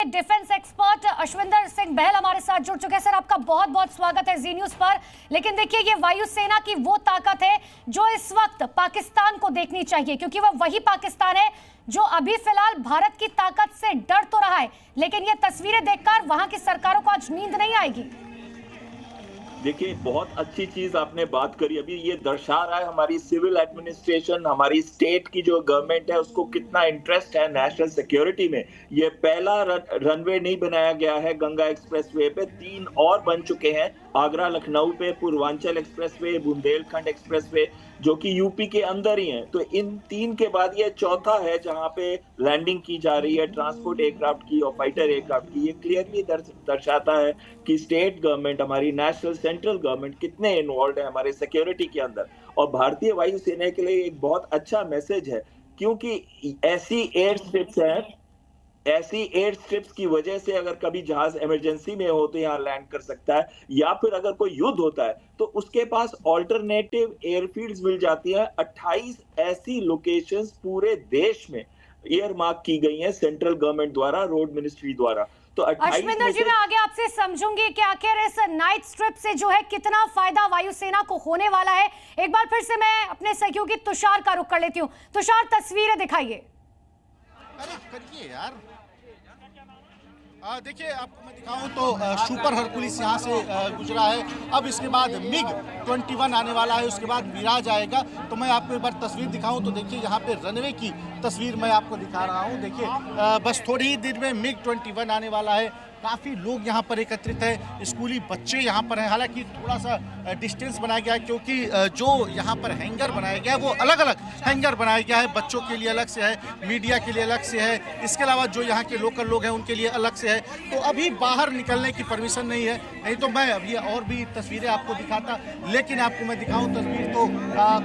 Defence expert Ashwinder Singh बहल हमारे साथ जुड़ चुके हैं। सर, आपका बहुत बहुत स्वागत है जी न्यूज पर। लेकिन देखिए, ये वायुसेना की वो ताकत है जो इस वक्त पाकिस्तान को देखनी चाहिए, क्योंकि वह वही पाकिस्तान है जो अभी फिलहाल भारत की ताकत से डर तो रहा है, लेकिन ये तस्वीरें देखकर वहां की सरकारों को आज नींद नहीं आएगी। देखिए, बहुत अच्छी चीज आपने बात करी। अभी ये दर्शा रहा है हमारी सिविल एडमिनिस्ट्रेशन, हमारी स्टेट की जो गवर्नमेंट है उसको कितना इंटरेस्ट है नेशनल सिक्योरिटी में। ये पहला रनवे नहीं बनाया गया है गंगा एक्सप्रेसवे पे, 3 और बन चुके हैं, आगरा लखनऊ पे, पूर्वांचल एक्सप्रेसवे, बुंदेलखंड एक्सप्रेसवे, जो कि यूपी के अंदर ही है। तो इन 3 के बाद ये चौथा है जहां पे लैंडिंग की जा रही है ट्रांसपोर्ट एयरक्राफ्ट की और फाइटर एयरक्राफ्ट की। ये क्लियरली दर्शाता है कि स्टेट गवर्नमेंट, हमारी नेशनल सेंट्रल गवर्नमेंट कितने इन्वॉल्व है हमारे सिक्योरिटी के अंदर। और भारतीय वायुसेना के लिए एक बहुत अच्छा मैसेज है, क्योंकि ऐसी एयर स्ट्रिप्स की वजह से अगर कभी जहाज इमरजेंसी में हो तो यहाँ लैंड कर सकता है, या फिर अगर कोई युद्ध होता है तो उसके पास ऑल्टरनेटिव एयरफील्ड्स मिल जाती है। 28 ऐसी लोकेशंस पूरे देश में एयर मार्क की गई हैं सेंट्रल गवर्नमेंट द्वारा, रोड मिनिस्ट्री द्वारा। तो अश्विंदर जी, मैं आगे आपसे समझूंगी कि आखिर इस नाइट स्ट्रिप से जो है कितना फायदा वायुसेना को होने वाला है। एक बार फिर से मैं अपने सहयोगी तुषार का रुख कर लेती हूँ। तुषार, तस्वीरें दिखाइए। अरे करिए यार। देखिए, आपको मैं दिखाऊं तो सुपर हरकुलिस यहाँ से गुजरा है। अब इसके बाद मिग 21 आने वाला है, उसके बाद मिराज आएगा। तो मैं आपको एक बार तस्वीर दिखाऊं तो देखिए, यहाँ पे रनवे की तस्वीर मैं आपको दिखा रहा हूँ। देखिए, बस थोड़ी ही देर में मिग 21 आने वाला है। काफ़ी लोग यहाँ पर एकत्रित है, स्कूली बच्चे यहाँ पर हैं। हालांकि थोड़ा सा डिस्टेंस बनाया गया है, क्योंकि जो यहाँ पर हैंगर बनाया गया है वो अलग अलग हैंगर बनाया गया है। बच्चों के लिए अलग से है, मीडिया के लिए अलग से है, इसके अलावा जो यहाँ के लोकल लोग हैं उनके लिए अलग से है। तो अभी बाहर निकलने की परमिशन नहीं है, नहीं तो मैं अभी और भी तस्वीरें आपको दिखाता। लेकिन आपको मैं दिखाऊँ तस्वीर तो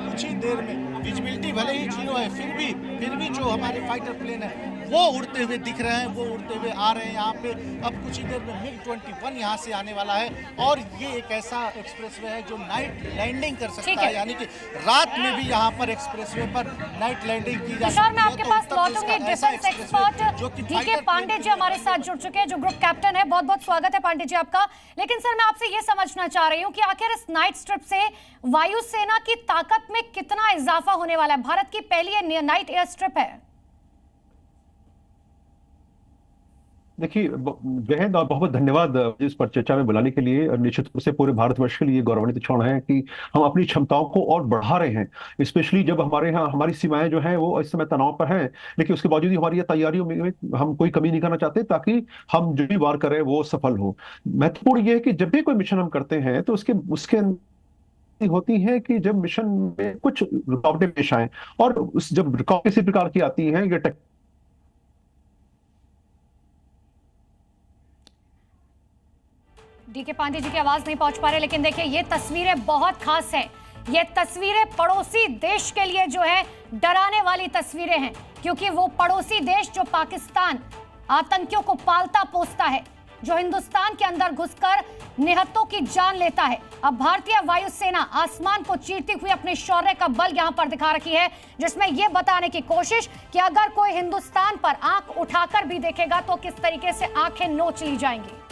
कुछ ही देर में विजिबिलिटी भले ही 0 है, फिर भी जो हमारे फाइटर प्लेन है वो उड़ते हुए दिख रहे हैं, वो उड़ते हुए आ रहे हैं यहाँ पे। अब कुछ ही देर में मिग 21 यहाँ से आने वाला है। और ये एक ऐसा एक्सप्रेसवे है जो नाइट लैंडिंग कर सकता है, यानी कि रात में भी यहाँ पर एक्सप्रेसवे पर नाइट लैंडिंग की जा सकती है। मैं आपके पास लौटूंगी। Defence expert DK Pandey ji हमारे साथ जुड़ चुके हैं, जो ग्रुप कैप्टन है। बहुत बहुत स्वागत है पांडे जी आपका। लेकिन सर, मैं आपसे ये समझना चाह रही हूँ कि आखिर इस नाइट स्ट्रिप से वायुसेना की ताकत में कितना इजाफा होने वाला है। भारत की पहली नाइट एयर स्ट्रिप है। देखिए, बेहद और बहुत धन्यवाद इस पर चर्चा में बुलाने के लिए। निश्चित रूप से पूरे भारतवर्ष के लिए गौरवान्वित क्षण है कि हम अपनी क्षमताओं को और बढ़ा रहे हैं, स्पेशली जब हमारे यहाँ हमारी सीमाएं जो हैं वो इस समय तनाव पर हैं। लेकिन उसके बावजूद हमारी ये तैयारियों में हम कोई कमी नहीं करना चाहते, ताकि हम जो भी वार करें वो सफल हो। महत्वपूर्ण ये है कि जब भी कोई मिशन हम करते हैं तो उसके होती है कि जब मिशन में कुछ रुकावटें पेश आए, और जब रुकावटें किसी प्रकार की आती हैं, ये डीके पांडे जी की आवाज नहीं पहुंच पा रहे, लेकिन देखिए, ये तस्वीरें बहुत खास हैं। ये तस्वीरें पड़ोसी देश के लिए जो है डराने वाली तस्वीरें हैं, क्योंकि वो पड़ोसी देश जो पाकिस्तान आतंकियों को पालता पोसता है, जो हिंदुस्तान के अंदर घुसकर निहत्तों की जान लेता है। अब भारतीय वायुसेना आसमान को चीरती हुई अपने शौर्य का बल यहां पर दिखा रखी है, जिसमें यह बताने की कोशिश कि अगर कोई हिंदुस्तान पर आंख उठाकर भी देखेगा तो किस तरीके से आंखें नोच ली जाएंगी।